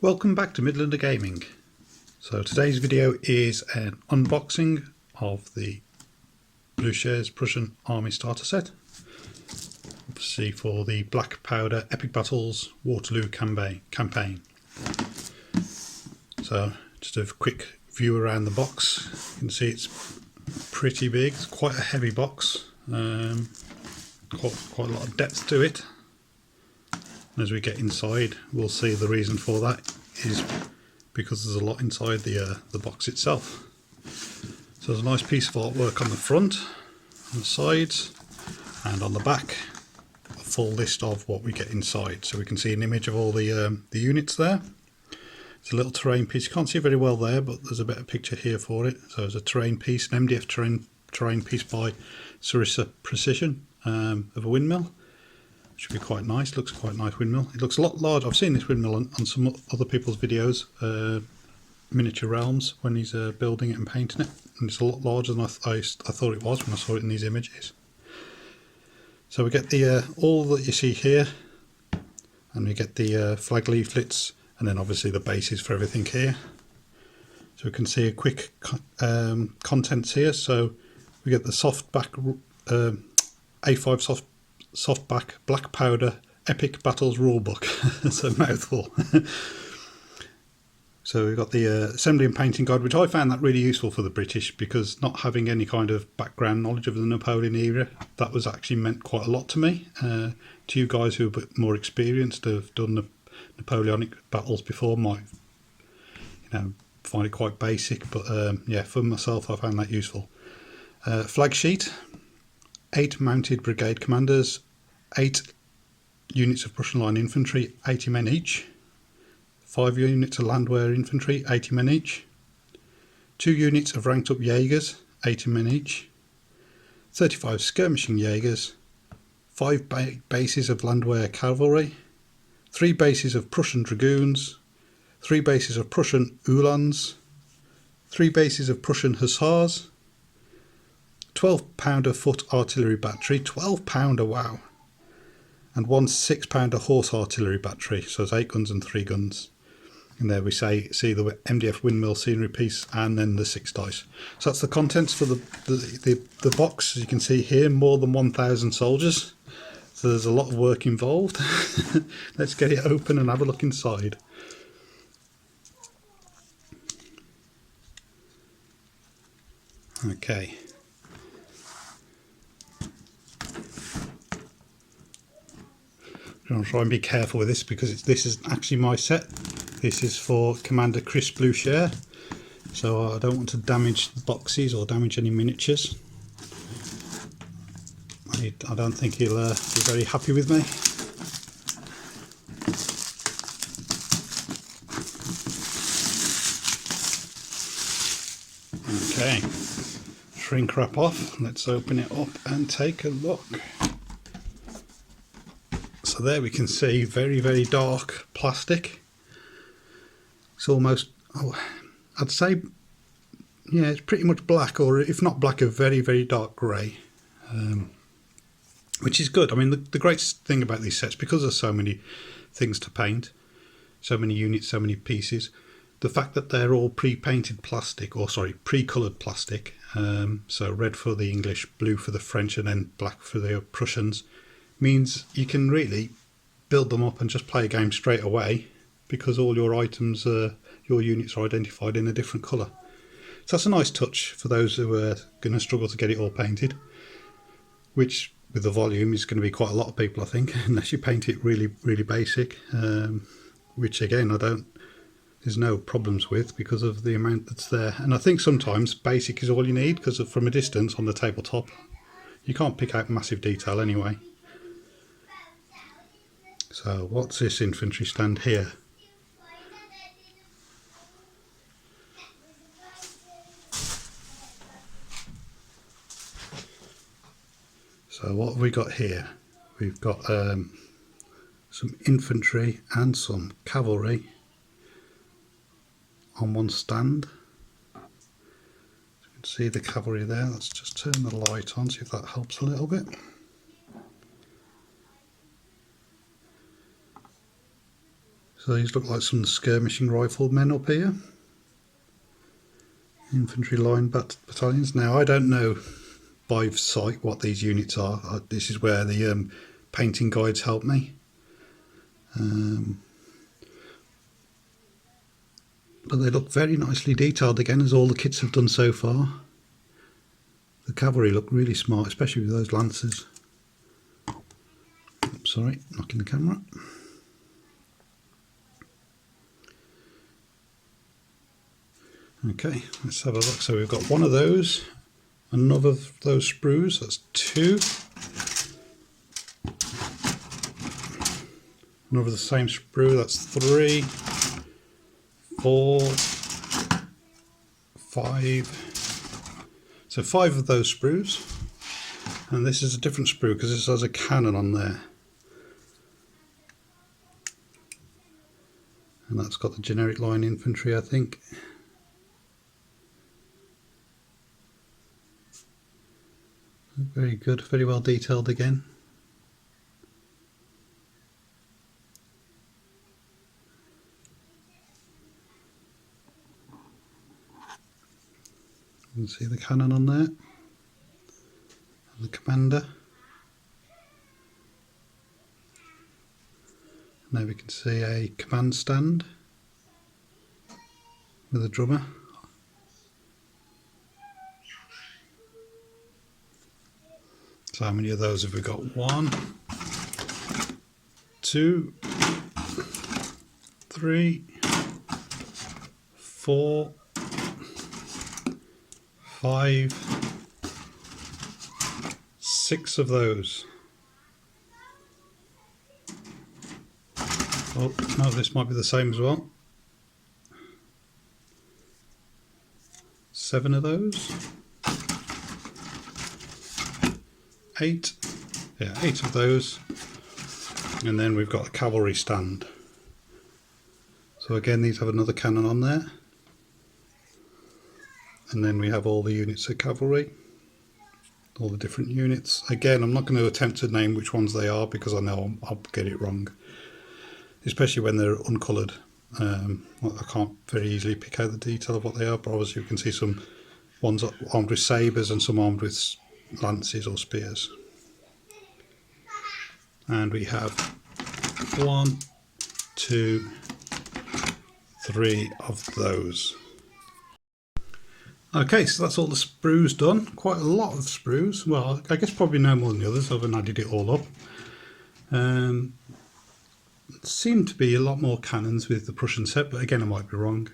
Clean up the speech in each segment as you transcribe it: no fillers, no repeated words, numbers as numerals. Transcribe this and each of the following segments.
Welcome back to Midlander Gaming. So today's video is an unboxing of the Blueshares Prussian Army Starter Set. Obviously for the Black Powder Epic Battles Waterloo campaign. So just a quick view around the box. You can see it's pretty big. It's quite a heavy box. Quite a lot of depth to it. As we get inside, we'll see the reason for that is because there's a lot inside the box itself. So there's a nice piece of artwork on the front, on the sides, and on the back, a full list of what we get inside. So we can see an image of all the units there. It's a little terrain piece. You can't see very well there, but there's a better picture here for it. So there's a terrain piece, an MDF terrain piece by Sarissa Precision of a windmill. Should be quite nice. Looks quite a nice windmill. It looks a lot larger. I've seen this windmill on some other people's videos, Miniature Realms, when he's building it and painting it, and it's a lot larger than I thought it was when I saw it in these images. So we get the all that you see here, and we get the flag leaflets, and then obviously the bases for everything here. So we can see a quick contents here. So we get the softback A5 softback Black Powder Epic Battles Rulebook. It's a mouthful. So we've got the assembly and painting guide, which I found that really useful for the British, because not having any kind of background knowledge of the Napoleon era, that was actually meant quite a lot to me. To you guys who are a bit more experienced, have done the Napoleonic battles before, might find it quite basic, but yeah, for myself I found that useful. Flag sheet. 8 mounted brigade commanders, 8 units of Prussian line infantry, 80 men each, 5 units of landwehr infantry, 80 men each, 2 units of ranked up Jaegers, 80 men each, 35 skirmishing Jaegers, 5 bases of landwehr cavalry, 3 bases of Prussian dragoons, 3 bases of Prussian Uhlans, 3 bases of Prussian hussars, 12-pounder foot artillery battery, 12-pounder, wow, and 1 6-pounder horse artillery battery, so it's 8 guns and 3 guns. And there we see the MDF windmill scenery piece, and then the 6 dice. So that's the contents for the box. As you can see here, more than 1,000 soldiers, so there's a lot of work involved. Let's get it open and have a look inside. Okay. I'm going to try and be careful with this, because this is actually my set. This is for Commander Chris Blueshare, so I don't want to damage the boxes or damage any miniatures. I don't think he'll be very happy with me. Okay, shrink wrap off. Let's open it up and take a look. So there we can see very, very dark plastic. It's almost, I'd say, yeah, it's pretty much black, or if not black, a very, very dark grey, which is good. I mean, the great thing about these sets, because there's so many things to paint, so many units, so many pieces, the fact that they're all pre-painted plastic, or sorry, pre-coloured plastic, so red for the English, blue for the French, and then black for the Prussians, means you can really build them up and just play a game straight away, because all your items, your units are identified in a different colour. So that's a nice touch for those who are going to struggle to get it all painted, which with the volume is going to be quite a lot of people, I think, unless you paint it really, really basic, which again there's no problems with, because of the amount that's there. And I think sometimes basic is all you need, because from a distance on the tabletop you can't pick out massive detail anyway. So what's this infantry stand here? So what have we got here? We've got some infantry and some cavalry on one stand. So you can see the cavalry there. Let's just turn the light on, see if that helps a little bit. So these look like some skirmishing riflemen up here. Infantry line battalions. Now I don't know by sight what these units are. This is where the painting guides help me. But they look very nicely detailed again, as all the kits have done so far. The cavalry look really smart, especially with those lancers. Oops, sorry, knocking the camera. Okay, let's have a look. So we've got one of those, another of those sprues, that's 2. Another of the same sprue, that's 3, 4, 5. So 5 of those sprues. And this is a different sprue because this has a cannon on there. And that's got the generic line infantry, I think. Very good, very well detailed again. You can see the cannon on there, and the commander. Now we can see a command stand with a drummer. So how many of those have we got? 1, 2, 3, 4, 5, 6 of those. Oh no, this might be the same as well. 7 of those. 8, yeah, 8 of those, and then we've got a cavalry stand. So again, these have another cannon on there, and then we have all the units of cavalry, all the different units. Again, I'm not going to attempt to name which ones they are because I know I'll get it wrong, especially when they're uncoloured. I can't very easily pick out the detail of what they are, but obviously you can see some ones armed with sabres and some armed with lances or spears. And we have 1, 2, 3 of those. Okay, so that's all the sprues done. Quite a lot of sprues. Well, I guess probably no more than the others. I haven't added it all up. Seemed to be a lot more cannons with the Prussian set, but again I might be wrong.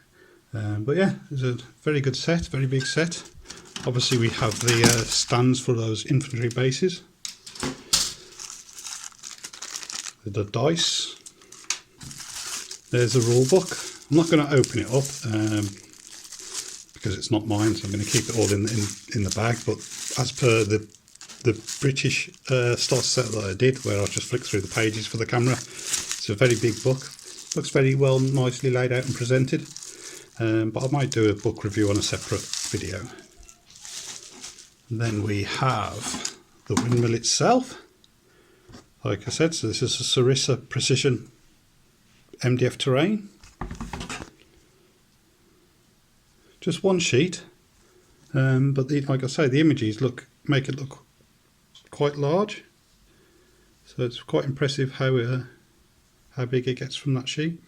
But yeah, it's a very good set, very big set. Obviously we have the stands for those infantry bases. The dice. There's the rule book. I'm not going to open it up because it's not mine, so I'm going to keep it all in the bag. But as per the British starter set that I did, where I just flicked through the pages for the camera, it's a very big book. Looks very well, nicely laid out and presented. But I might do a book review on a separate video. And then we have the windmill itself. Like I said, so this is a Sarissa Precision MDF terrain. Just one sheet, but like I say, the images make it look quite large. So it's quite impressive how big it gets from that sheet.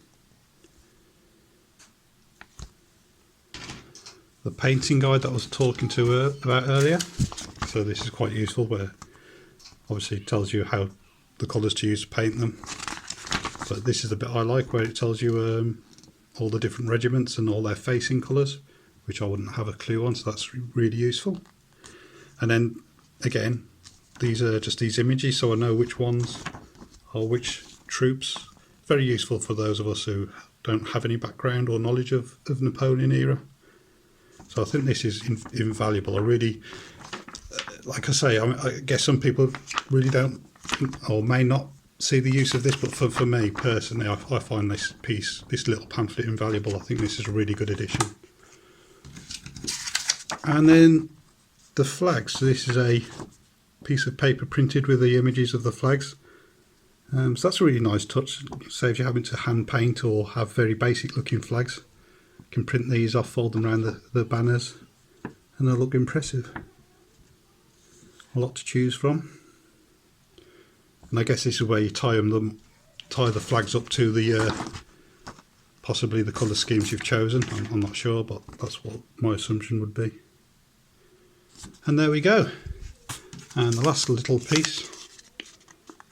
The painting guide that I was talking to about earlier. So this is quite useful, where obviously it tells you how the colours to use to paint them. But this is the bit I like, where it tells you all the different regiments and all their facing colours, which I wouldn't have a clue on, so that's really useful. And then again, these are just these images, so I know which ones are which troops. Very useful for those of us who don't have any background or knowledge of Napoleon era. So I think this is invaluable. I really, like I say, I guess some people really don't or may not see the use of this, but for me personally, I find this little pamphlet invaluable. I think this is a really good addition. And then the flags. So this is a piece of paper printed with the images of the flags. So that's a really nice touch. Saves you having to hand paint or have very basic looking flags. You can print these off, fold them around the banners, and they'll look impressive. A lot to choose from. And I guess this is where you tie the flags up to the possibly the colour schemes you've chosen. I'm not sure, but that's what my assumption would be. And there we go. And the last little piece.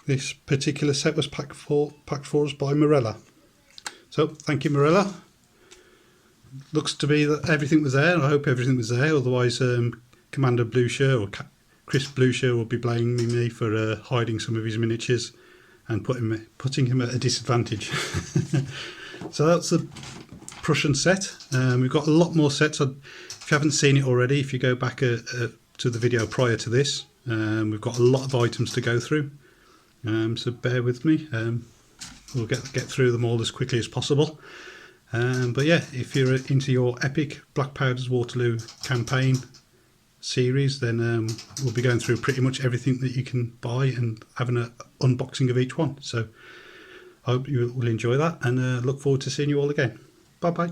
This particular set was packed for us by Morella. So thank you, Morella. Looks to be that everything was there. I hope everything was there. Otherwise, Commander Blueshirt or Chris Blueshirt will be blaming me for hiding some of his miniatures and putting him at a disadvantage. So that's the Prussian set. We've got a lot more sets. If you haven't seen it already, if you go back to the video prior to this, we've got a lot of items to go through. So bear with me. We'll get through them all as quickly as possible. But yeah, if you're into your epic Black Powders Waterloo campaign series, then we'll be going through pretty much everything that you can buy and having an unboxing of each one. So I hope you will enjoy that, and look forward to seeing you all again. Bye bye.